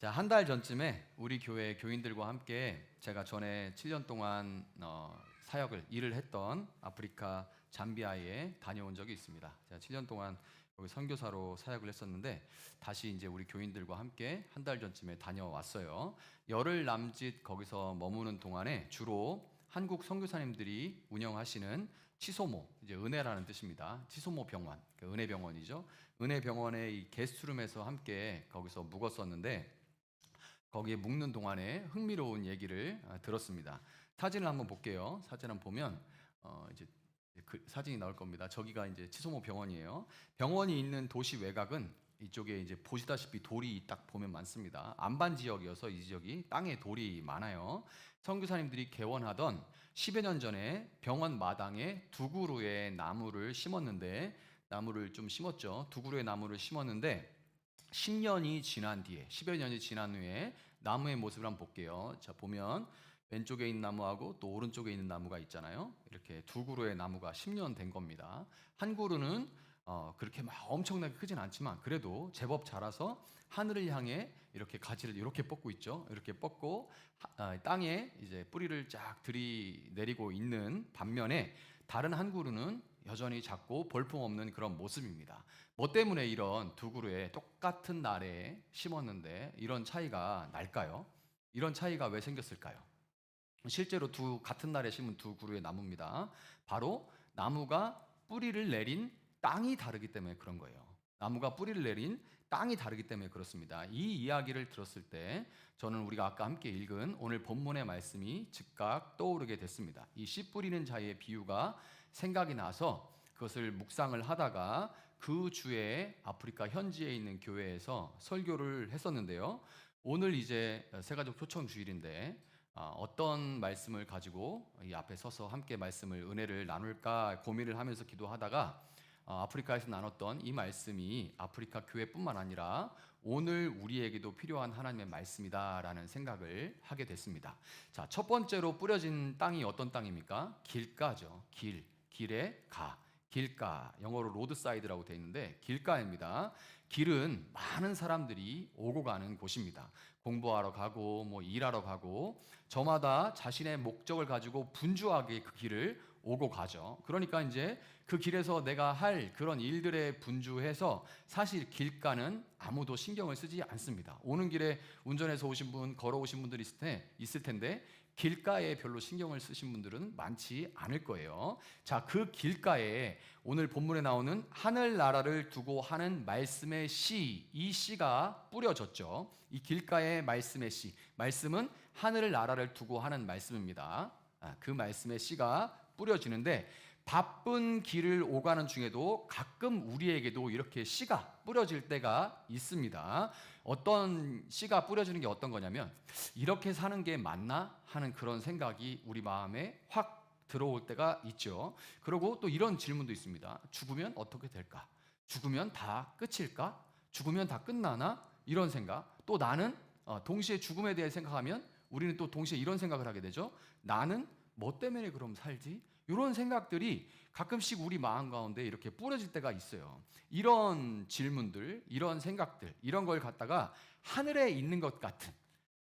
자, 한 달 전쯤에 우리 교회 교인들과 함께 제가 전에 7년 동안 사역을 일을 했던 아프리카 잠비아에 다녀온 적이 있습니다. 제가 7년 동안 여기 선교사로 사역을 했었는데 다시 이제 우리 교인들과 함께 한 달 전쯤에 다녀왔어요. 열흘 남짓 거기서 머무는 동안에 주로 한국 선교사님들이 운영하시는 치소모, 이제 은혜라는 뜻입니다. 치소모 병원, 은혜 병원이죠. 은혜 병원의 이 게스트룸에서 함께 거기서 묵었었는데 거기에 묵는 동안에 흥미로운 얘기를 들었습니다. 사진을 한번 볼게요. 사진 한번 보면 이제 그 사진이 나올 겁니다. 저기가 이제 치소모 병원이에요. 병원이 있는 도시 외곽은 이쪽에 이제 보시다시피 돌이 딱 보면 많습니다. 안반 지역이어서 이 지역이 땅에 돌이 많아요. 선교사님들이 개원하던 10여 년 전에 병원 마당에 두 그루의 나무를 심었는데 나무를 좀 심었죠. 두 그루의 나무를 심었는데 10년이 지난 뒤에 10여 년이 지난 후에 나무의 모습을 한번 볼게요. 자, 보면 왼쪽에 있는 나무하고 또 오른쪽에 있는 나무가 있잖아요. 이렇게 두 그루의 나무가 10년 된 겁니다. 한 그루는 그렇게 막 엄청나게 크진 않지만 그래도 제법 자라서 하늘을 향해 이렇게 가지를 이렇게 뻗고 있죠. 이렇게 뻗고 땅에 이제 뿌리를 쫙 들이내리고 있는 반면에 다른 한 그루는 여전히 작고 볼품없는 그런 모습입니다. 뭐 때문에 이런 두 그루에 똑같은 날에 심었는데 이런 차이가 날까요? 이런 차이가 왜 생겼을까요? 실제로 같은 날에 심은 두 그루의 나무입니다. 바로 나무가 뿌리를 내린 땅이 다르기 때문에 그런 거예요. 나무가 뿌리를 내린 땅이 다르기 때문에 그렇습니다. 이 이야기를 들었을 때 저는 우리가 아까 함께 읽은 오늘 본문의 말씀이 즉각 떠오르게 됐습니다. 이 씨 뿌리는 자의 비유가 생각이 나서 그것을 묵상을 하다가 그 주에 아프리카 현지에 있는 교회에서 설교를 했었는데요. 오늘 이제 새가족 초청 주일인데 어떤 말씀을 가지고 이 앞에 서서 함께 말씀을 은혜를 나눌까 고민을 하면서 기도하다가 아프리카에서 나눴던 이 말씀이 아프리카 교회뿐만 아니라 오늘 우리에게도 필요한 하나님의 말씀이다라는 생각을 하게 됐습니다. 자, 첫 번째로 뿌려진 땅이 어떤 땅입니까? 길가죠. 길의 가. 길가, 영어로 로드사이드라고 되어 있는데 길가입니다. 길은 많은 사람들이 오고 가는 곳입니다. 공부하러 가고 뭐 일하러 가고 저마다 자신의 목적을 가지고 분주하게 그 길을 오고 가죠. 그러니까 이제 그 길에서 내가 할 그런 일들에 분주해서 사실 길가는 아무도 신경을 쓰지 않습니다. 오는 길에 운전해서 오신 분, 걸어오신 분들이 있을 텐데 길가에 별로 신경을 쓰신 분들은 많지 않을 거예요. 자, 그 길가에 오늘 본문에 나오는 하늘나라를 두고 하는 말씀의 씨, 이 씨가 뿌려졌죠. 이 길가의 말씀의 씨, 말씀은 하늘나라를 두고 하는 말씀입니다. 그 말씀의 씨가 뿌려지는데 바쁜 길을 오가는 중에도 가끔 우리에게도 이렇게 씨가 뿌려질 때가 있습니다. 어떤 씨가 뿌려지는 게 어떤 거냐면 이렇게 사는 게 맞나 하는 그런 생각이 우리 마음에 확 들어올 때가 있죠. 그리고 또 이런 질문도 있습니다. 죽으면 어떻게 될까? 죽으면 다 끝일까? 죽으면 다 끝나나? 이런 생각. 또 나는 동시에 죽음에 대해 생각하면 우리는 또 동시에 이런 생각을 하게 되죠. 나는 뭐 때문에 그럼 살지? 이런 생각들이 가끔씩 우리 마음 가운데 이렇게 뿌려질 때가 있어요. 이런 질문들, 이런 생각들, 이런 걸 갖다가 하늘에 있는 것 같은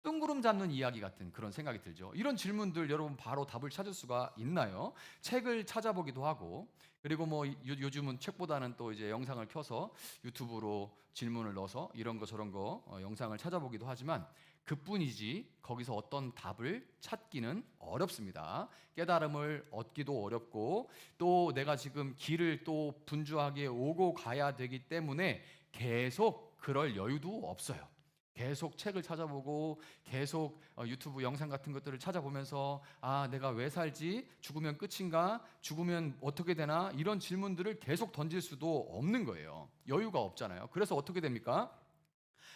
뜬구름 잡는 이야기 같은 그런 생각이 들죠. 이런 질문들 여러분 바로 답을 찾을 수가 있나요? 책을 찾아보기도 하고 그리고 뭐 요즘은 책보다는 또 이제 영상을 켜서 유튜브로 질문을 넣어서 이런 거 저런 거 영상을 찾아보기도 하지만 그뿐이지 거기서 어떤 답을 찾기는 어렵습니다. 깨달음을 얻기도 어렵고 또 내가 지금 길을 또 분주하게 오고 가야 되기 때문에 계속 그럴 여유도 없어요. 계속 책을 찾아보고 계속 유튜브 영상 같은 것들을 찾아보면서 내가 왜 살지? 죽으면 끝인가? 죽으면 어떻게 되나? 이런 질문들을 계속 던질 수도 없는 거예요. 여유가 없잖아요. 그래서 어떻게 됩니까?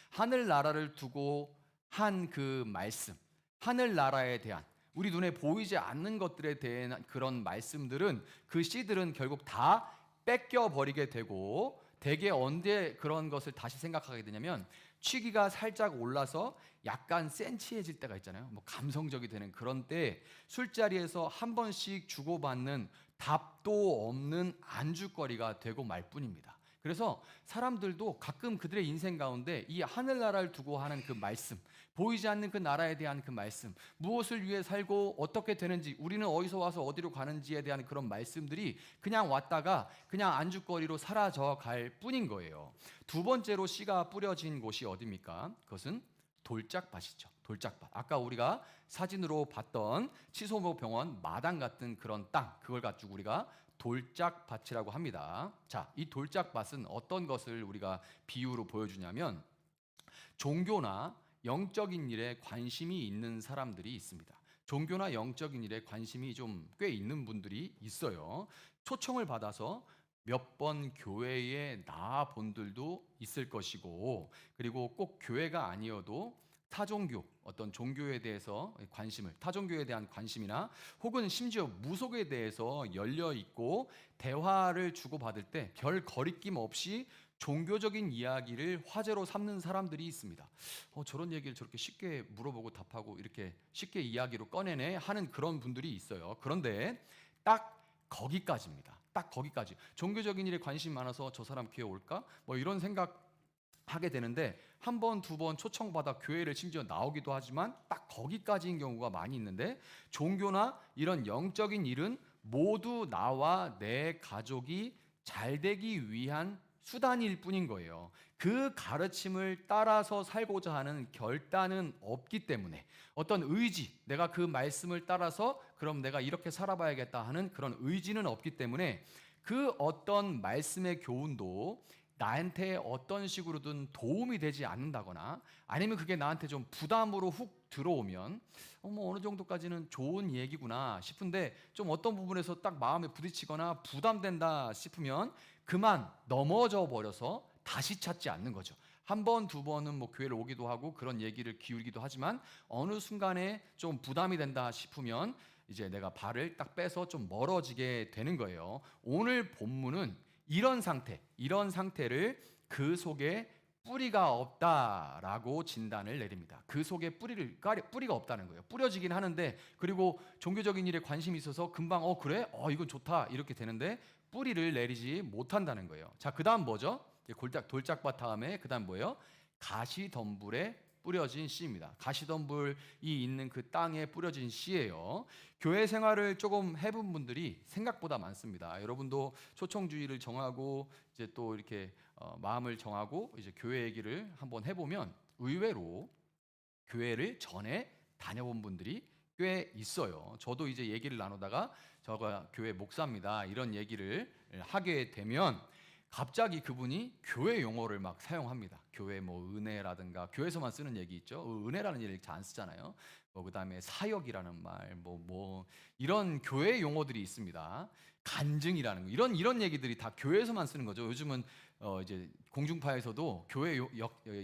하늘나라를 두고 한 그 말씀, 하늘나라에 대한 우리 눈에 보이지 않는 것들에 대한 그런 말씀들은 그 씨들은 결국 다 뺏겨버리게 되고 대개 언제 그런 것을 다시 생각하게 되냐면 취기가 살짝 올라서 약간 센치해질 때가 있잖아요. 뭐 감성적이 되는 그런 때 술자리에서 한 번씩 주고받는 답도 없는 안주거리가 되고 말 뿐입니다. 그래서 사람들도 가끔 그들의 인생 가운데 이 하늘나라를 두고 하는 그 말씀, 보이지 않는 그 나라에 대한 그 말씀, 무엇을 위해 살고 어떻게 되는지, 우리는 어디서 와서 어디로 가는지에 대한 그런 말씀들이 그냥 왔다가 그냥 안주거리로 사라져 갈 뿐인 거예요. 두 번째로 씨가 뿌려진 곳이 어디입니까? 그것은 돌짝밭이죠. 돌짝밭. 아까 우리가 사진으로 봤던 치소모 병원 마당 같은 그런 땅, 그걸 가지고 우리가 돌짝밭이라고 합니다. 자, 이 돌짝밭은 어떤 것을 우리가 비유로 보여주냐면 종교나 영적인 일에 관심이 있는 사람들이 있습니다. 종교나 영적인 일에 관심이 좀 꽤 있는 분들이 있어요. 초청을 받아서 몇 번 교회에 나와 본 들도 있을 것이고, 그리고 꼭 교회가 아니어도 타종교, 어떤 종교에 대해서 관심을, 타종교에 대한 관심이나 혹은 심지어 무속에 대해서 열려 있고 대화를 주고받을 때 별 거리낌 없이 종교적인 이야기를 화제로 삼는 사람들이 있습니다. 저런 얘기를 저렇게 쉽게 물어보고 답하고 이렇게 쉽게 이야기로 꺼내네 하는 그런 분들이 있어요. 그런데 딱 거기까지입니다. 딱 거기까지. 종교적인 일에 관심 많아서 저 사람 교회 올까? 뭐 이런 생각 하게 되는데 한 번, 두 번 초청받아 교회를 심지어 나오기도 하지만 딱 거기까지인 경우가 많이 있는데, 종교나 이런 영적인 일은 모두 나와 내 가족이 잘 되기 위한 수단일 뿐인 거예요. 그 가르침을 따라서 살고자 하는 결단은 없기 때문에, 어떤 의지, 내가 그 말씀을 따라서 그럼 내가 이렇게 살아봐야겠다 하는 그런 의지는 없기 때문에 그 어떤 말씀의 교훈도 나한테 어떤 식으로든 도움이 되지 않는다거나, 아니면 그게 나한테 좀 부담으로 훅 들어오면 뭐 어느 정도까지는 좋은 얘기구나 싶은데 좀 어떤 부분에서 딱 마음에 부딪히거나 부담된다 싶으면 그만 넘어져 버려서 다시 찾지 않는 거죠. 한 번, 두 번은 뭐 교회를 오기도 하고 그런 얘기를 기울이기도 하지만 어느 순간에 좀 부담이 된다 싶으면 이제 내가 발을 딱 빼서 좀 멀어지게 되는 거예요. 오늘 본문은 이런 상태를 그 속에 뿌리가 없다라고 진단을 내립니다. 그 속에 뿌리가 없다는 거예요. 뿌려지긴 하는데, 그리고 종교적인 일에 관심이 있어서 금방 그래? 이건 좋다 이렇게 되는데 뿌리를 내리지 못한다는 거예요. 자, 그다음 뭐죠? 돌짝밭 다음에 그다음 뭐예요? 가시덤불에 뿌려진 씨입니다. 가시덤불이 있는 그 땅에 뿌려진 씨예요. 교회 생활을 조금 해본 분들이 생각보다 많습니다. 여러분도 초청주의를 정하고 이제 또 이렇게 마음을 정하고 이제 교회 얘기를 한번 해보면 의외로 교회를 전에 다녀본 분들이 꽤 있어요. 저도 이제 얘기를 나누다가 저가 교회 목사입니다 이런 얘기를 하게 되면 갑자기 그분이 교회 용어를 막 사용합니다. 교회 뭐 은혜라든가, 교회에서만 쓰는 얘기 있죠. 은혜라는 얘기를 잘 안 쓰잖아요. 그다음에 사역이라는 말, 뭐 이런 교회 용어들이 있습니다. 간증이라는 거, 이런 얘기들이 다 교회에서만 쓰는 거죠. 요즘은 이제 공중파에서도 교회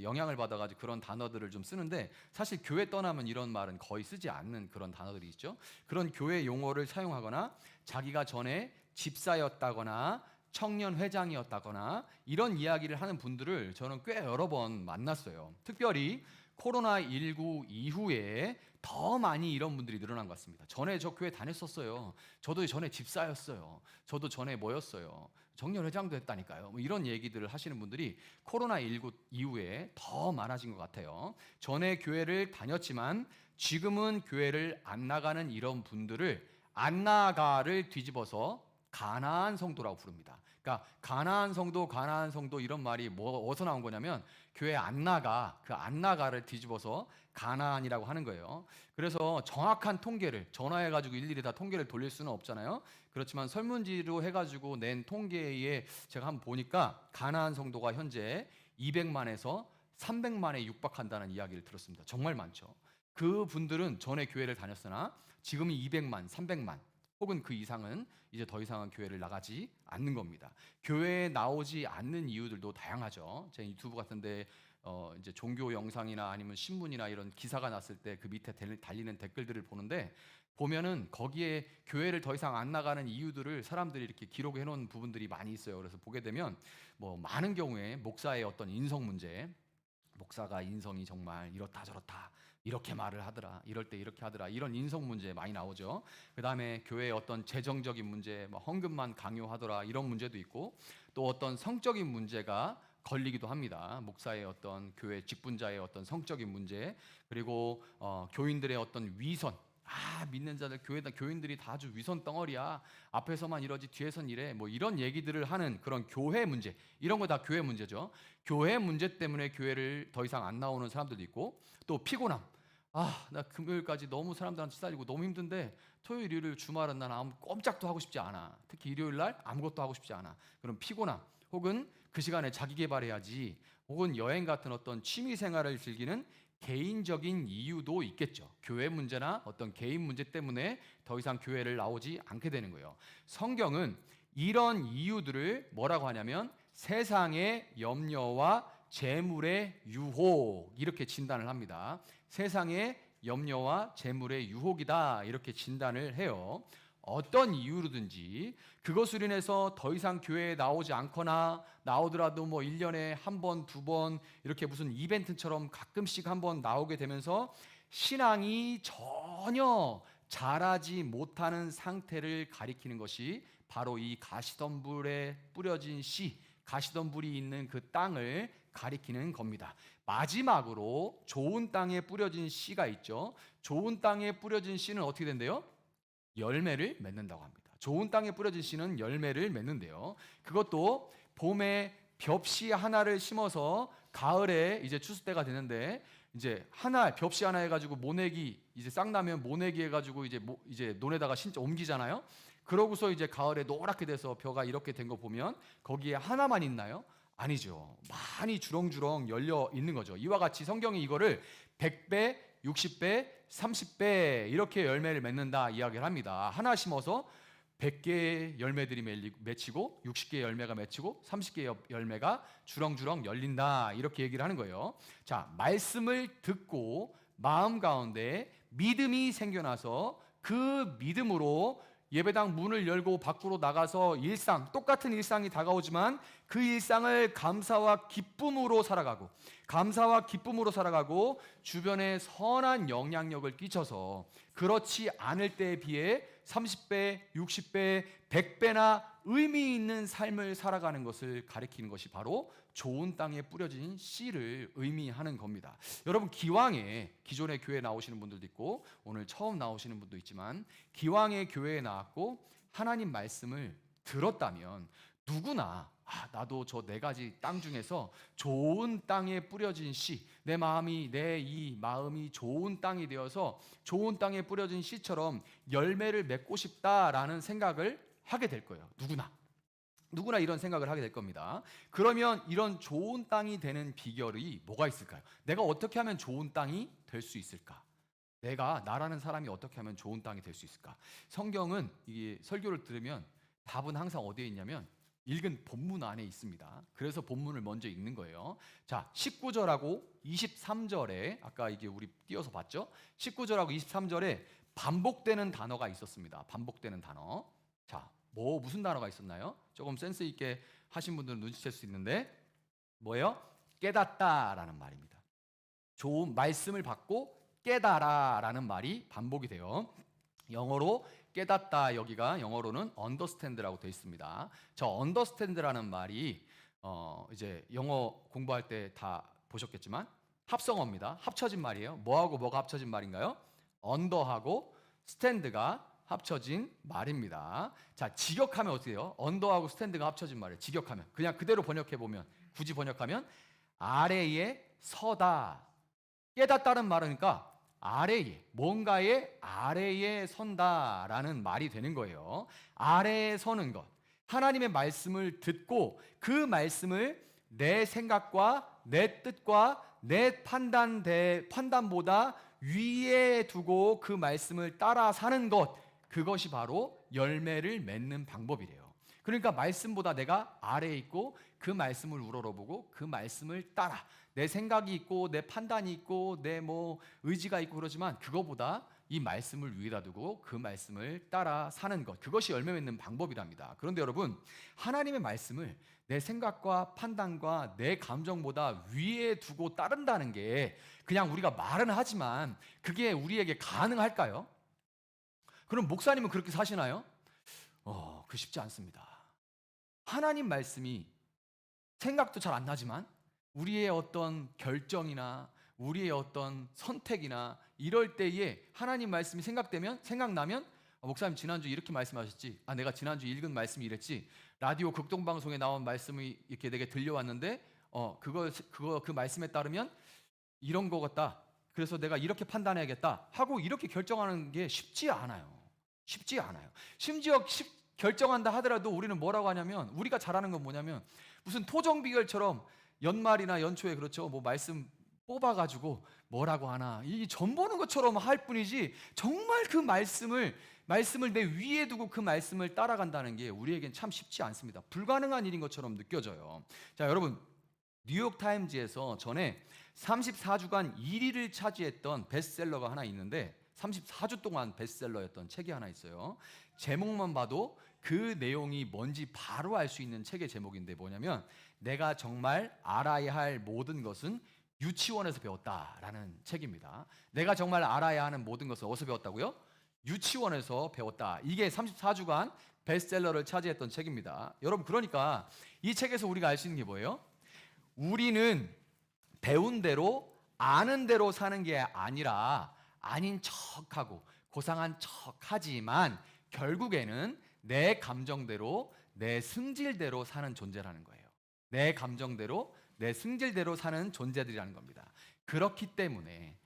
영향을 받아가지고 그런 단어들을 좀 쓰는데, 사실 교회 떠나면 이런 말은 거의 쓰지 않는 그런 단어들이 있죠. 그런 교회 용어를 사용하거나 자기가 전에 집사였다거나 청년 회장이었다거나 이런 이야기를 하는 분들을 저는 꽤 여러 번 만났어요. 특별히 코로나19 이후에 더 많이 이런 분들이 늘어난 것 같습니다. 전에 저 교회 다녔었어요. 저도 전에 집사였어요. 저도 전에 뭐였어요. 청년 회장도 했다니까요. 뭐 이런 얘기들을 하시는 분들이 코로나19 이후에 더 많아진 것 같아요. 전에 교회를 다녔지만 지금은 교회를 안 나가는 이런 분들을 안 나가를 뒤집어서 가나안 성도라고 부릅니다. 그러니까 가나안 성도 이런 말이 어디서 나온 거냐면 교회 안 나가, 그 안 나가를 뒤집어서 가나안이라고 하는 거예요. 그래서 정확한 통계를 전화해가지고 일일이 다 통계를 돌릴 수는 없잖아요. 그렇지만 설문지로 해가지고 낸 통계에 제가 한번 보니까 가나안 성도가 현재 200만에서 300만에 육박한다는 이야기를 들었습니다. 정말 많죠. 그 분들은 전에 교회를 다녔으나 지금이 200만, 300만 혹은 그 이상은 이제 더 이상은 교회를 나가지 않는 겁니다. 교회에 나오지 않는 이유들도 다양하죠. 제 유튜브 같은데 이제 종교 영상이나 아니면 신문이나 이런 기사가 났을 때 그 밑에 달리는 댓글들을 보는데, 보면은 거기에 교회를 더 이상 안 나가는 이유들을 사람들이 이렇게 기록해 놓은 부분들이 많이 있어요. 그래서 보게 되면 뭐 많은 경우에 목사의 어떤 인성 문제, 목사가 인성이 정말 이렇다 저렇다 이렇게 말을 하더라, 이럴 때 이렇게 하더라, 이런 인성 문제 많이 나오죠. 그 다음에 교회의 어떤 재정적인 문제, 뭐 헌금만 강요하더라, 이런 문제도 있고, 또 어떤 성적인 문제가 걸리기도 합니다. 목사의 어떤 교회 직분자의 어떤 성적인 문제, 그리고 교인들의 어떤 위선. 믿는 자들, 교인들이 다 아주 위선 덩어리야, 앞에서만 이러지 뒤에선 이래, 뭐 이런 얘기들을 하는 그런 교회 문제, 이런 거 다 교회 문제죠. 교회 문제 때문에 교회를 더 이상 안 나오는 사람들도 있고, 또 피곤함. 나 금요일까지 너무 사람들한테 시달리고 너무 힘든데 토요일, 일요일, 주말은 난 아무 꼼짝도 하고 싶지 않아. 특히 일요일 날 아무것도 하고 싶지 않아. 그런 피곤함, 혹은 그 시간에 자기 개발해야지, 혹은 여행 같은 어떤 취미 생활을 즐기는 개인적인 이유도 있겠죠. 교회 문제나 어떤 개인 문제 때문에 더 이상 교회를 나오지 않게 되는 거예요. 성경은 이런 이유들을 뭐라고 하냐면 세상의 염려와 재물의 유혹, 이렇게 진단을 합니다. 세상의 염려와 재물의 유혹이다, 이렇게 진단을 해요. 어떤 이유로든지 그것으로 인해서 더 이상 교회에 나오지 않거나 나오더라도 뭐 1년에 한 번, 두 번 이렇게 무슨 이벤트처럼 가끔씩 한 번 나오게 되면서 신앙이 전혀 자라지 못하는 상태를 가리키는 것이 바로 이 가시덤불에 뿌려진 씨, 가시덤불이 있는 그 땅을 가리키는 겁니다. 마지막으로 좋은 땅에 뿌려진 씨가 있죠. 좋은 땅에 뿌려진 씨는 어떻게 된대요? 열매를 맺는다고 합니다. 좋은 땅에 뿌려진 씨는 열매를 맺는데요. 그것도 봄에 벽씨 하나를 심어서 가을에 이제 추수 때가 되는데, 이제 벽씨 하나 해가지고 모내기, 이제 싹 나면 모내기 해가지고 이제 논에다가 진짜 옮기잖아요. 그러고서 이제 가을에 노랗게 돼서 벼가 이렇게 된 거 보면 거기에 하나만 있나요? 아니죠. 많이 주렁주렁 열려 있는 거죠. 이와 같이 성경이 이거를 100배, 60배, 30배 이렇게 열매를 맺는다 이야기를 합니다. 하나 심어서 100개의 열매들이 맺히고 60개의 열매가 맺히고 30개의 열매가 주렁주렁 열린다, 이렇게 얘기를 하는 거예요. 자, 말씀을 듣고 마음 가운데 믿음이 생겨나서 그 믿음으로 예배당 문을 열고 밖으로 나가서 똑같은 일상이 다가오지만 그 일상을 감사와 기쁨으로 살아가고 주변에 선한 영향력을 끼쳐서 그렇지 않을 때에 비해 30배, 60배, 100배나 의미 있는 삶을 살아가는 것을 가리키는 것이 바로 좋은 땅에 뿌려진 씨를 의미하는 겁니다. 여러분, 기존에 교회에 나오시는 분들도 있고 오늘 처음 나오시는 분도 있지만, 기왕에 교회에 나왔고 하나님 말씀을 들었다면 누구나 나도 저 4가지 땅 중에서 좋은 땅에 뿌려진 씨, 내 이 마음이 좋은 땅이 되어서 좋은 땅에 뿌려진 씨처럼 열매를 맺고 싶다라는 생각을 하게 될 거예요. 누구나 이런 생각을 하게 될 겁니다. 그러면 이런 좋은 땅이 되는 비결이 뭐가 있을까요? 내가 어떻게 하면 좋은 땅이 될 수 있을까? 나라는 사람이 어떻게 하면 좋은 땅이 될 수 있을까? 성경은 이게 설교를 들으면 답은 항상 어디에 있냐면 읽은 본문 안에 있습니다. 그래서 본문을 먼저 읽는 거예요. 자, 19절하고 23절에 아까 이게 우리 띄어서 봤죠? 19절하고 23절에 반복되는 단어가 있었습니다. 반복되는 단어. 자, 무슨 단어가 있었나요? 조금 센스 있게 하신 분들은 눈치챌 수 있는데 뭐예요? 깨닫다라는 말입니다. 좋은 말씀을 받고 깨달아라는 말이 반복이 돼요. 영어로 깨닫다, 여기가 영어로는 understand라고 되어 있습니다. 저 understand라는 말이 이제 영어 공부할 때 다 보셨겠지만 합성어입니다. 합쳐진 말이에요. 뭐하고 뭐가 합쳐진 말인가요? under하고 stand가 합쳐진 말입니다. 자, 직역하면 어떻게 돼요? under하고 stand가 합쳐진 말이에요. 직역하면 그냥 그대로 번역해보면, 굳이 번역하면 아래에 서다. 깨닫다는 말이니까 뭔가의 아래에 선다라는 말이 되는 거예요. 아래에 서는 것. 하나님의 말씀을 듣고 그 말씀을 내 생각과 내 뜻과 내 판단보다 위에 두고 그 말씀을 따라 사는 것, 그것이 바로 열매를 맺는 방법이래요. 그러니까 말씀보다 내가 아래에 있고 그 말씀을 우러러보고 그 말씀을 따라, 내 생각이 있고 내 판단이 있고 내 뭐 의지가 있고 그러지만 그거보다 이 말씀을 위에다 두고 그 말씀을 따라 사는 것, 그것이 열매 맺는 방법이랍니다. 그런데 여러분, 하나님의 말씀을 내 생각과 판단과 내 감정보다 위에 두고 따른다는 게 그냥 우리가 말은 하지만 그게 우리에게 가능할까요? 그럼 목사님은 그렇게 사시나요? 그 쉽지 않습니다. 하나님 말씀이 생각도 잘 안 나지만 우리의 어떤 결정이나 우리의 어떤 선택이나 이럴 때에 하나님 말씀이 생각나면 목사님 지난주 이렇게 말씀하셨지, 내가 지난주 읽은 말씀이 이랬지, 라디오 극동방송에 나온 말씀이 이렇게 내게 들려왔는데 그 말씀에 따르면 이런 거 같다, 그래서 내가 이렇게 판단해야겠다 하고 이렇게 결정하는 게 쉽지 않아요. 심지어 결정한다 하더라도 우리는 뭐라고 하냐면, 우리가 잘하는 건 뭐냐면 무슨 토정 비결처럼 연말이나 연초에 그렇죠, 뭐 말씀 뽑아가지고 뭐라고 하나 이 전 보는 것처럼 할 뿐이지, 정말 그 말씀을 내 위에 두고 그 말씀을 따라간다는 게 우리에겐 참 쉽지 않습니다. 불가능한 일인 것처럼 느껴져요. 자, 여러분, 뉴욕타임즈에서 전에 34주간 1위를 차지했던 베스트셀러가 하나 있는데, 34주 동안 베스트셀러였던 책이 하나 있어요. 제목만 봐도 그 내용이 뭔지 바로 알 수 있는 책의 제목인데 뭐냐면, 내가 정말 알아야 할 모든 것은 유치원에서 배웠다라는 책입니다. 내가 정말 알아야 하는 모든 것을 어디서 배웠다고요? 유치원에서 배웠다. 이게 34주간 베스트셀러를 차지했던 책입니다. 여러분, 그러니까 이 책에서 우리가 알 수 있는 게 뭐예요? 우리는 배운 대로 아는 대로 사는 게 아니라 아닌 척하고 고상한 척하지만 결국에는 내 감정대로 내 승질대로 사는 존재라는 거예요. 내 감정대로 내 승질대로 사는 존재들이라는 겁니다. 그렇기 때문에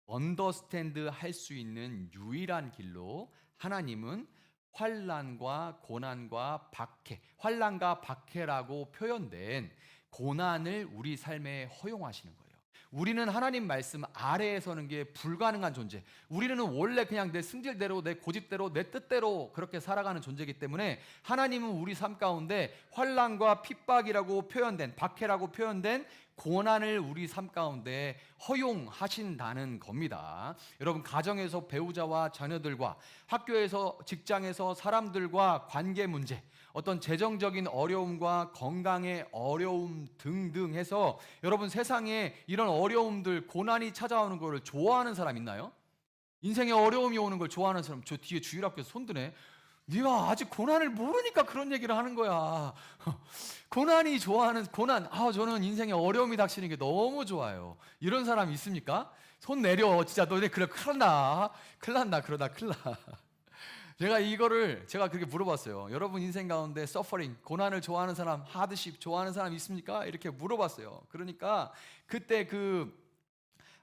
언더스탠드 할 수 있는 유일한 길로 하나님은 환난과 고난과 박해, 환난과 박해라고 표현된 고난을 우리 삶에 허용하시는 거예요. 우리는 하나님 말씀 아래에 서는 게 불가능한 존재, 우리는 원래 그냥 내 승질대로 내 고집대로 내 뜻대로 그렇게 살아가는 존재이기 때문에 하나님은 우리 삶 가운데 환난과 핍박이라고 표현된, 박해라고 표현된 고난을 우리 삶 가운데 허용하신다는 겁니다. 여러분, 가정에서 배우자와 자녀들과, 학교에서, 직장에서 사람들과 관계 문제, 어떤 재정적인 어려움과 건강의 어려움 등등 해서, 여러분, 세상에 이런 어려움들, 고난이 찾아오는 걸 좋아하는 사람 있나요? 인생에 어려움이 오는 걸 좋아하는 사람, 저 뒤에 주일학교에서 손 드네. 네가 아직 고난을 모르니까 그런 얘기를 하는 거야. 고난이 좋아하는, 저는 인생에 어려움이 닥치는 게 너무 좋아요. 이런 사람 있습니까? 손 내려. 진짜 너네 그래 큰일 난다 그러다 큰일 나. 제가 그렇게 물어봤어요. 여러분 인생 가운데 서퍼링, 고난을 좋아하는 사람, 하드십 좋아하는 사람 있습니까? 이렇게 물어봤어요. 그러니까 그때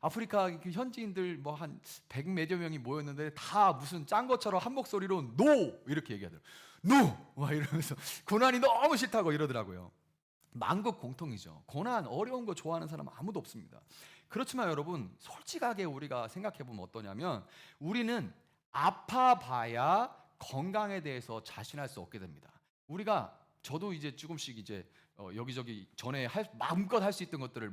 아프리카 현지인들 뭐 한 100몇여 명이 모였는데 다 무슨 짠 것처럼 한 목소리로 NO! 이렇게 얘기하더라고요. NO! 막 이러면서 고난이 너무 싫다고 이러더라고요. 만국 공통이죠. 고난, 어려운 거 좋아하는 사람 아무도 없습니다. 그렇지만 여러분, 솔직하게 우리가 생각해보면 어떠냐면, 우리는 아파봐야 건강에 대해서 자신할 수 없게 됩니다. 저도 이제 조금씩 여기저기 전에 마음껏 할 수 있던 것들을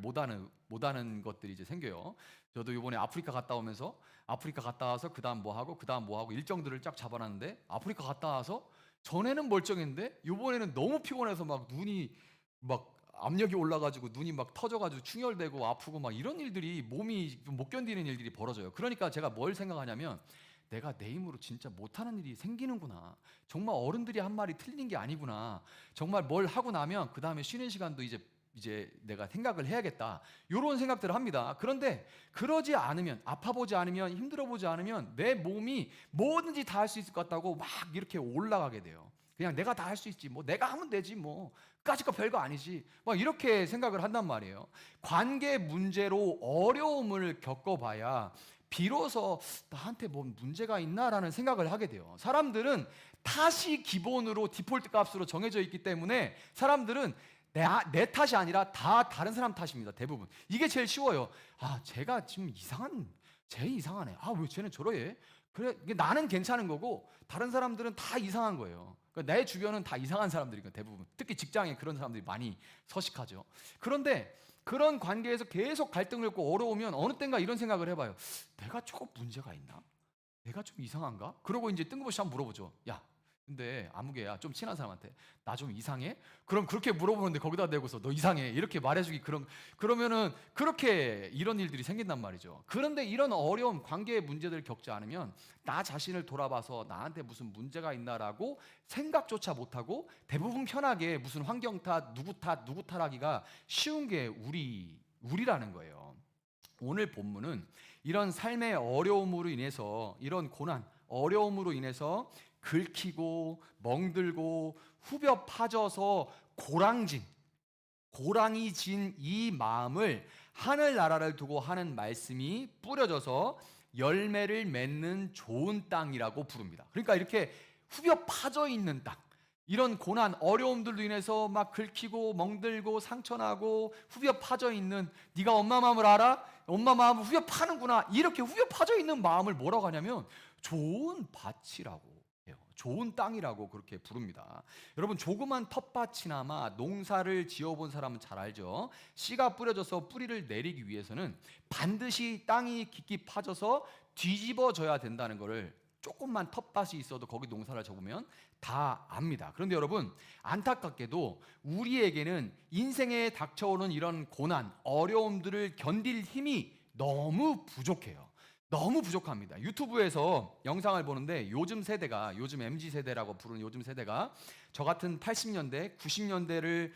못하는 것들이 이제 생겨요. 저도 이번에 아프리카 갔다 와서 그다음 뭐 하고 일정들을 쫙 잡아놨는데, 아프리카 갔다 와서 전에는 멀쩡했는데 이번에는 너무 피곤해서 막 눈이 막 압력이 올라가지고 눈이 막 터져가지고 충혈되고 아프고 막 이런 일들이, 몸이 못 견디는 일들이 벌어져요. 그러니까 제가 뭘 생각하냐면, 내가 내 힘으로 진짜 못하는 일이 생기는구나. 정말 어른들이 한 말이 틀린 게 아니구나. 정말 뭘 하고 나면 그 다음에 쉬는 시간도 이제 내가 생각을 해야겠다. 이런 생각들을 합니다. 그런데 그러지 않으면, 아파보지 않으면, 힘들어보지 않으면 내 몸이 뭐든지 다 할 수 있을 것 같다고 막 이렇게 올라가게 돼요. 그냥 내가 다 할 수 있지, 뭐 내가 하면 되지, 뭐 까짓 거 별거 아니지, 막 이렇게 생각을 한단 말이에요. 관계 문제로 어려움을 겪어봐야 비로소 나한테 뭔 문제가 있나라는 생각을 하게 돼요. 사람들은 탓이 기본으로 디폴트 값으로 정해져 있기 때문에 사람들은 내 탓이 아니라 다 다른 사람 탓입니다. 대부분. 이게 제일 쉬워요. 쟤가 지금 쟤 이상하네. 왜 쟤는 저러해? 그래, 나는 괜찮은 거고 다른 사람들은 다 이상한 거예요. 그러니까 내 주변은 다 이상한 사람들이니까 대부분. 특히 직장에 그런 사람들이 많이 서식하죠. 그런데 그런 관계에서 계속 갈등을 겪고 어려우면 어느 땐가 이런 생각을 해봐요. 내가 조금 문제가 있나? 내가 좀 이상한가? 그러고 이제 뜬금없이 한번 물어보죠. 야, 근데 아무개야, 좀 친한 사람한테 나 좀 이상해? 그럼 그렇게 물어보는데 거기다 대고서 너 이상해 이렇게 말해주기, 그러면은 그렇게 이런 일들이 생긴단 말이죠. 그런데 이런 어려움, 관계의 문제들을 겪지 않으면 나 자신을 돌아봐서 나한테 무슨 문제가 있나라고 생각조차 못하고 대부분 편하게 무슨 환경 탓, 누구 탓하기가 쉬운 게 우리라는 거예요. 오늘 본문은 이런 삶의 어려움으로 인해서, 이런 고난, 어려움으로 인해서 긁히고 멍들고 후벼 파져서 고랑이 진 이 마음을 하늘나라를 두고 하는 말씀이 뿌려져서 열매를 맺는 좋은 땅이라고 부릅니다. 그러니까 이렇게 후벼 파져 있는 땅, 이런 고난, 어려움들로 인해서 막 긁히고 멍들고 상처나고 후벼 파져 있는, 네가 엄마 마음을 알아? 엄마 마음을 후벼 파는구나, 이렇게 후벼 파져 있는 마음을 뭐라고 하냐면 좋은 밭이라고 해요. 좋은 땅이라고 그렇게 부릅니다. 여러분, 조그만 텃밭이나마 농사를 지어본 사람은 잘 알죠. 씨가 뿌려져서 뿌리를 내리기 위해서는 반드시 땅이 깊이 파져서 뒤집어져야 된다는 것을 조금만 텃밭이 있어도 거기 농사를 접으면 다 압니다. 그런데 여러분, 안타깝게도 우리에게는 인생에 닥쳐오는 이런 고난, 어려움들을 견딜 힘이 너무 부족해요. 너무 부족합니다. 유튜브에서 영상을 보는데 요즘 MZ세대라고 부르는 요즘 세대가 저 같은 80년대, 90년대를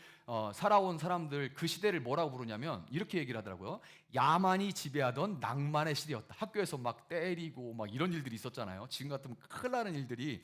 살아온 사람들, 그 시대를 뭐라고 부르냐면 이렇게 얘기를 하더라고요. 야만이 지배하던 낭만의 시대였다. 학교에서 막 때리고 막 이런 일들이 있었잖아요. 지금 같으면 큰일 나는 일들이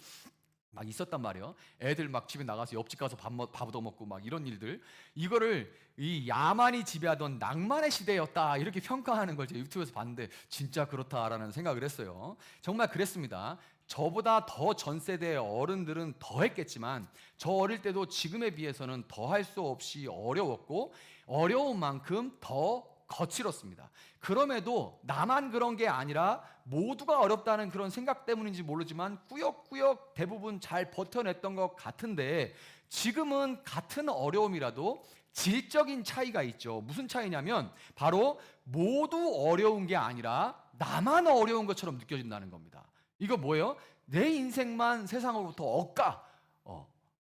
막 있었단 말이에요. 애들 막 집에 나가서 옆집 가서 밥 얻어먹고 막 이런 일들, 이거를 이 야만이 지배하던 낭만의 시대였다 이렇게 평가하는 걸 제가 유튜브에서 봤는데 진짜 그렇다라는 생각을 했어요. 정말 그랬습니다. 저보다 더 전 세대의 어른들은 더 했겠지만 저 어릴 때도 지금에 비해서는 더 할 수 없이 어려웠고 어려운 만큼 더 거칠었습니다. 그럼에도 나만 그런 게 아니라 모두가 어렵다는 그런 생각 때문인지 모르지만 꾸역꾸역 대부분 잘 버텨냈던 것 같은데, 지금은 같은 어려움이라도 질적인 차이가 있죠. 무슨 차이냐면 바로 모두 어려운 게 아니라 나만 어려운 것처럼 느껴진다는 겁니다. 이거 뭐예요? 내 인생만 세상으로부터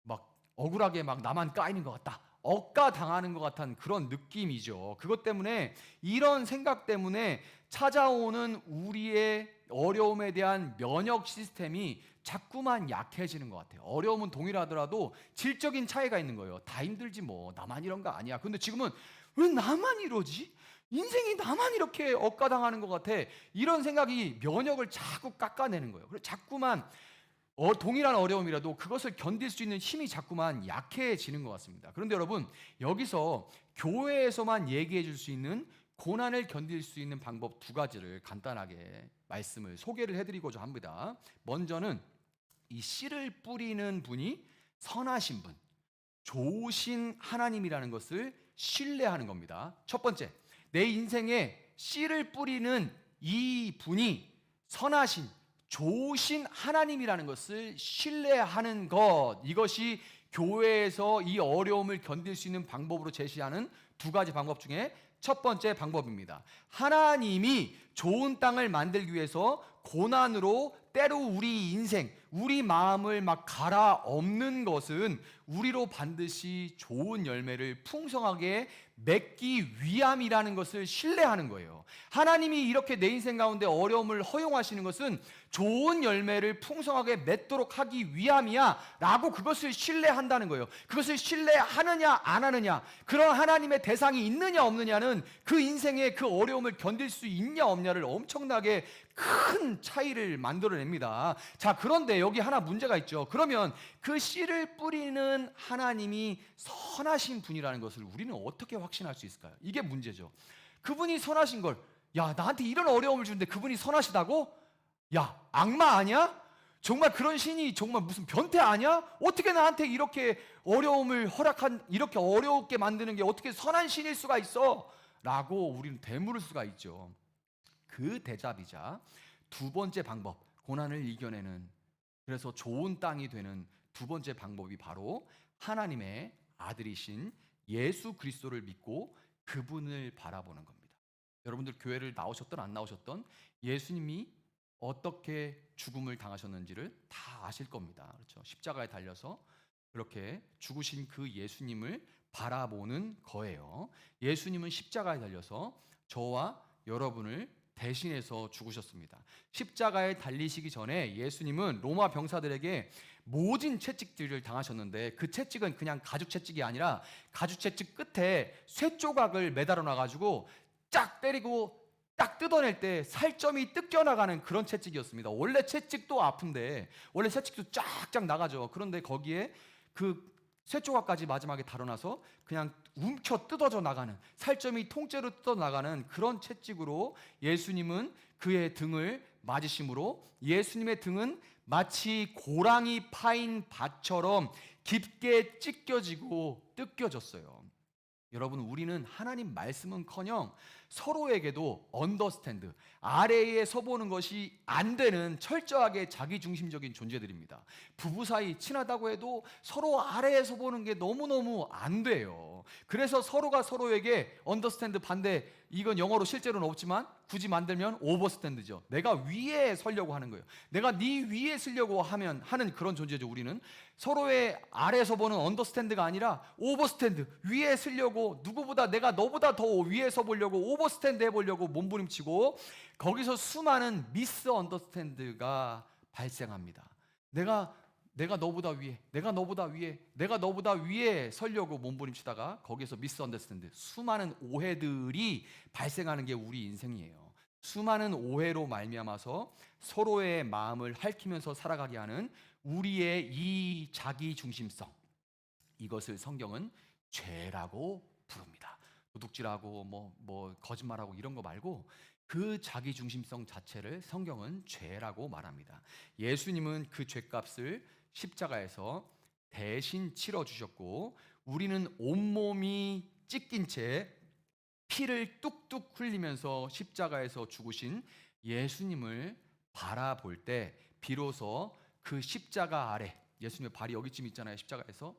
막 억울하게 막 나만 까이는 것 같다, 억까 당하는 것 같은 그런 느낌이죠. 그것 때문에, 이런 생각 때문에 찾아오는 우리의 어려움에 대한 면역 시스템이 자꾸만 약해지는 것 같아요. 어려움은 동일하더라도 질적인 차이가 있는 거예요. 다 힘들지 뭐, 나만 이런 거 아니야. 근데 지금은 왜 나만 이러지? 인생이 나만 이렇게 억까당하는 것 같아. 이런 생각이 면역을 자꾸 깎아내는 거예요. 그래서 자꾸만 동일한 어려움이라도 그것을 견딜 수 있는 힘이 자꾸만 약해지는 것 같습니다. 그런데 여러분, 여기서 교회에서만 얘기해 줄 수 있는 고난을 견딜 수 있는 방법 두 가지를 간단하게 소개를 해드리고자 합니다. 먼저는 이 씨를 뿌리는 분이 선하신 분, 좋으신 하나님이라는 것을 신뢰하는 겁니다. 첫 번째, 내 인생에 씨를 뿌리는 이 분이 선하신, 좋으신 하나님이라는 것을 신뢰하는 것, 이것이 교회에서 이 어려움을 견딜 수 있는 방법으로 제시하는 두 가지 방법 중에 첫 번째 방법입니다. 하나님이 좋은 땅을 만들기 위해서 고난으로 때로 우리 인생, 우리 마음을 막 갈아엎는 것은 우리로 반드시 좋은 열매를 풍성하게 맺기 위함이라는 것을 신뢰하는 거예요. 하나님이 이렇게 내 인생 가운데 어려움을 허용하시는 것은 좋은 열매를 풍성하게 맺도록 하기 위함이야 라고 그것을 신뢰한다는 거예요. 그것을 신뢰하느냐 안 하느냐, 그런 하나님의 대상이 있느냐 없느냐는 그 인생의 그 어려움을 견딜 수 있냐 없냐를 엄청나게 큰 차이를 만들어냅니다. 자, 그런데 여기 하나 문제가 있죠. 그러면 그 씨를 뿌리는 하나님이 선하신 분이라는 것을 우리는 어떻게 확신할 수 있을까요? 이게 문제죠. 그분이 선하신 걸, 야, 나한테 이런 어려움을 주는데 그분이 선하시다고? 야, 악마 아니야? 정말 그런 신이 정말 무슨 변태 아니야? 어떻게 나한테 이렇게 어려움을 이렇게 어렵게 만드는 게 어떻게 선한 신일 수가 있어? 라고 우리는 되물을 수가 있죠. 그 대답이자 두 번째 방법, 고난을 이겨내는, 그래서 좋은 땅이 되는 두 번째 방법이 바로 하나님의 아들이신 예수 그리스도를 믿고 그분을 바라보는 겁니다. 여러분들 교회를 나오셨던 안 나오셨던 예수님이 어떻게 죽음을 당하셨는지를 다 아실 겁니다. 그렇죠? 십자가에 달려서 그렇게 죽으신 그 예수님을 바라보는 거예요. 예수님은 십자가에 달려서 저와 여러분을 대신해서 죽으셨습니다. 십자가에 달리시기 전에 예수님은 로마 병사들에게 모진 채찍들을 당하셨는데 그 채찍은 그냥 가죽 채찍이 아니라 가죽 채찍 끝에 쇠 조각을 매달아 놔가지고 쫙 때리고 딱 뜯어낼 때 살점이 뜯겨나가는 그런 채찍이었습니다. 원래 채찍도 아픈데 원래 채찍도 쫙쫙 나가죠. 그런데 거기에 그 쇠조각까지 마지막에 달아나서 그냥 움켜 뜯어져 나가는, 살점이 통째로 뜯어 나가는 그런 채찍으로 예수님은 그의 등을 맞으심으로 예수님의 등은 마치 고랑이 파인 밭처럼 깊게 찢겨지고 뜯겨졌어요. 여러분, 우리는 하나님 말씀은커녕 서로에게도 언더스탠드, 아래에 서보는 것이 안 되는 철저하게 자기중심적인 존재들입니다. 부부 사이 친하다고 해도 서로 아래에 서보는 게 너무너무 안 돼요. 그래서 서로가 서로에게 언더스탠드 반대, 이건 영어로 실제로는 없지만 굳이 만들면 오버스탠드죠. 내가 위에 서려고 하는 거예요. 내가 네 위에 서려고 하는 그런 존재죠. 우리는 서로의 아래에서 보는 언더스탠드가 아니라 오버스탠드, 위에 서려고, 누구보다 내가 너보다 더 위에 서 보려고 오버스탠드 해보려고 몸부림치고 거기서 수많은 미스 언더스탠드가 발생합니다. 내가 너보다 위에, 내가 너보다 위에, 내가 너보다 위에 서려고 몸부림치다가 거기서 미스 언더스탠드, 수많은 오해들이 발생하는 게 우리 인생이에요. 수많은 오해로 말미암아서 서로의 마음을 핥히면서 살아가게 하는 우리의 이 자기중심성, 이것을 성경은 죄라고 부릅니다. 도둑질하고 뭐 거짓말하고 이런 거 말고 그 자기중심성 자체를 성경은 죄라고 말합니다. 예수님은 그 죄값을 십자가에서 대신 치러주셨고 우리는 온몸이 찢긴 채 피를 뚝뚝 흘리면서 십자가에서 죽으신 예수님을 바라볼 때 비로소 그 십자가 아래, 예수님의 발이 여기쯤 있잖아요, 십자가에서.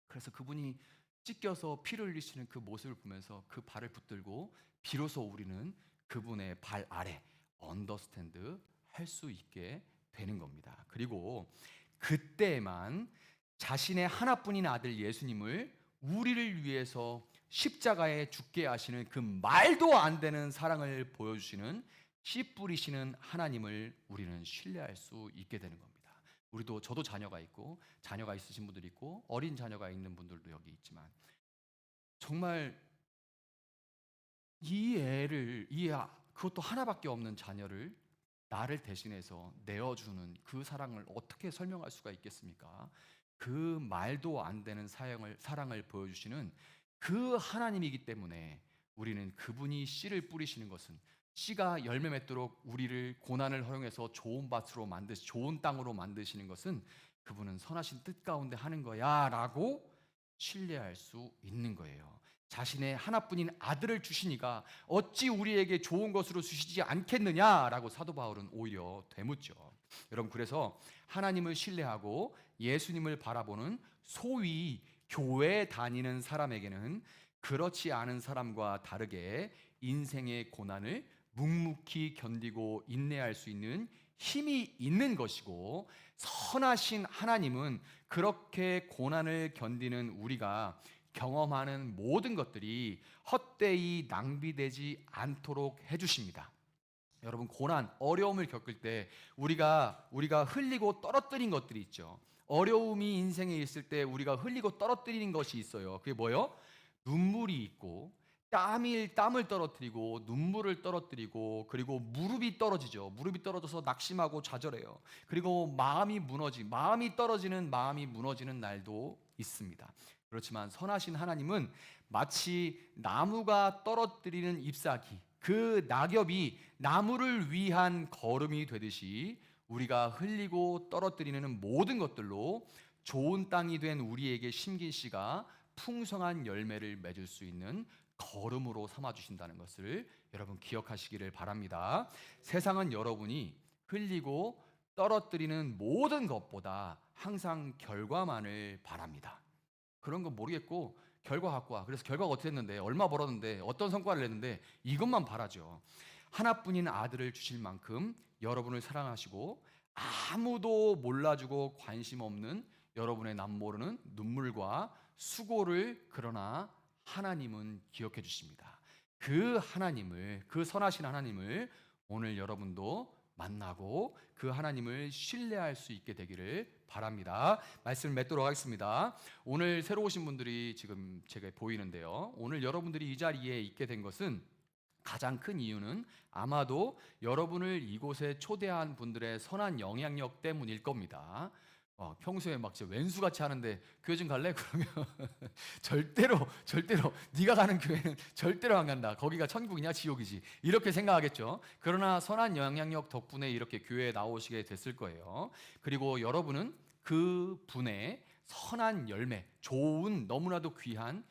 그래서 그분이 찢겨서 피를 흘리시는 그 모습을 보면서 그 발을 붙들고 비로소 우리는 그분의 발 아래 언더스탠드 할 수 있게 되는 겁니다. 그리고 그때만 자신의 하나뿐인 아들 예수님을 우리를 위해서 십자가에 죽게 하시는 그 말도 안 되는 사랑을 보여주시는 씨 뿌리시는 하나님을 우리는 신뢰할 수 있게 되는 겁니다. 우리도, 저도 자녀가 있고 자녀가 있으신 분들이 있고 어린 자녀가 있는 분들도 여기 있지만 정말 그것도 하나밖에 없는 자녀를 나를 대신해서 내어주는 그 사랑을 어떻게 설명할 수가 있겠습니까? 그 말도 안 되는 사랑을 보여주시는 그 하나님이기 때문에 우리는 그분이 씨를 뿌리시는 것은 씨가 열매 맺도록 우리를 고난을 허용해서 좋은 좋은 땅으로 만드시는 것은 그분은 선하신 뜻 가운데 하는 거야 라고 신뢰할 수 있는 거예요. 자신의 하나뿐인 아들을 주시니까 어찌 우리에게 좋은 것으로 주시지 않겠느냐라고 사도 바울은 오히려 되묻죠. 여러분, 그래서 하나님을 신뢰하고 예수님을 바라보는 소위 교회 다니는 사람에게는 그렇지 않은 사람과 다르게 인생의 고난을 묵묵히 견디고 인내할 수 있는 힘이 있는 것이고, 선하신 하나님은 그렇게 고난을 견디는 우리가 경험하는 모든 것들이 헛되이 낭비되지 않도록 해주십니다. 여러분, 고난, 어려움을 겪을 때 우리가 흘리고 떨어뜨린 것들이 있죠. 어려움이 인생에 있을 때 우리가 흘리고 떨어뜨리는 것이 있어요. 그게 뭐예요? 눈물이 있고, 땀을 떨어뜨리고, 눈물을 떨어뜨리고, 그리고 무릎이 떨어지죠. 무릎이 떨어져서 낙심하고 좌절해요. 그리고 마음이 떨어지는, 마음이 무너지는 날도 있습니다. 그렇지만 선하신 하나님은 마치 나무가 떨어뜨리는 잎사귀, 그 낙엽이 나무를 위한 거름이 되듯이 우리가 흘리고 떨어뜨리는 모든 것들로 좋은 땅이 된 우리에게 심긴 씨가 풍성한 열매를 맺을 수 있는 거름으로 삼아주신다는 것을 여러분 기억하시기를 바랍니다. 세상은 여러분이 흘리고 떨어뜨리는 모든 것보다 항상 결과만을 바랍니다. 그런 거 모르겠고 결과 갖고 와. 그래서 결과가 어떻게 됐는데, 얼마 벌었는데, 어떤 성과를 냈는데, 이것만 바라죠. 하나뿐인 아들을 주실 만큼 여러분을 사랑하시고 아무도 몰라주고 관심 없는 여러분의 남모르는 눈물과 수고를 그러나 하나님은 기억해 주십니다. 그 하나님을, 그 선하신 하나님을 오늘 여러분도 만나고 그 하나님을 신뢰할 수 있게 되기를 바랍니다. 말씀을 맺도록 하겠습니다. 오늘 새로 오신 분들이 지금 제가 보이는데요. 오늘 여러분들이 이 자리에 있게 된 것은 가장 큰 이유는 아마도 여러분을 이곳에 초대한 분들의 선한 영향력 때문일 겁니다. 평소에 막 진짜 왼수같이 하는데 교회 좀 갈래? 그러면 절대로 네가 가는 교회는 절대로 안 간다. 거기가 천국이냐 지옥이지. 이렇게 생각하겠죠. 그러나 선한 영향력 덕분에 이렇게 교회에 나오시게 됐을 거예요. 그리고 여러분은 그 분의 선한 열매, 좋은 너무나도 귀한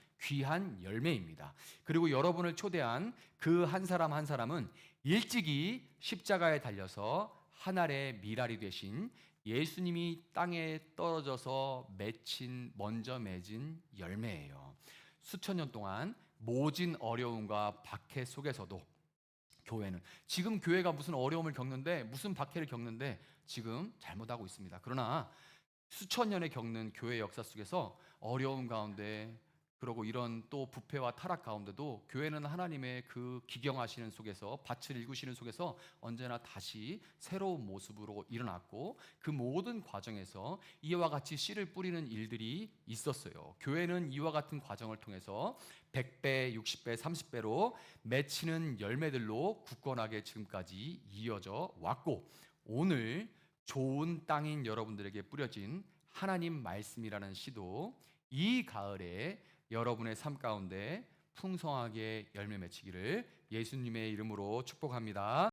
열매입니다. 그리고 여러분을 초대한 그 한 사람 한 사람은 일찍이 십자가에 달려서 하늘의 미랄이 되신 예수님이 땅에 떨어져서 먼저 맺은 열매예요. 수천 년 동안 모진 어려움과 박해 속에서도 교회는, 지금 교회가 무슨 어려움을 겪는데, 무슨 박해를 겪는데 지금 잘못하고 있습니다. 그러나 수천 년에 겪는 교회 역사 속에서 어려움 가운데, 그리고 이런 또 부패와 타락 가운데도 교회는 하나님의 그 기경하시는 속에서, 밭을 일구시는 속에서 언제나 다시 새로운 모습으로 일어났고, 그 모든 과정에서 이와 같이 씨를 뿌리는 일들이 있었어요. 교회는 이와 같은 과정을 통해서 100배, 60배, 30배로 맺히는 열매들로 굳건하게 지금까지 이어져 왔고, 오늘 좋은 땅인 여러분들에게 뿌려진 하나님 말씀이라는 씨도 이 가을에 여러분의 삶 가운데 풍성하게 열매 맺히기를 예수님의 이름으로 축복합니다.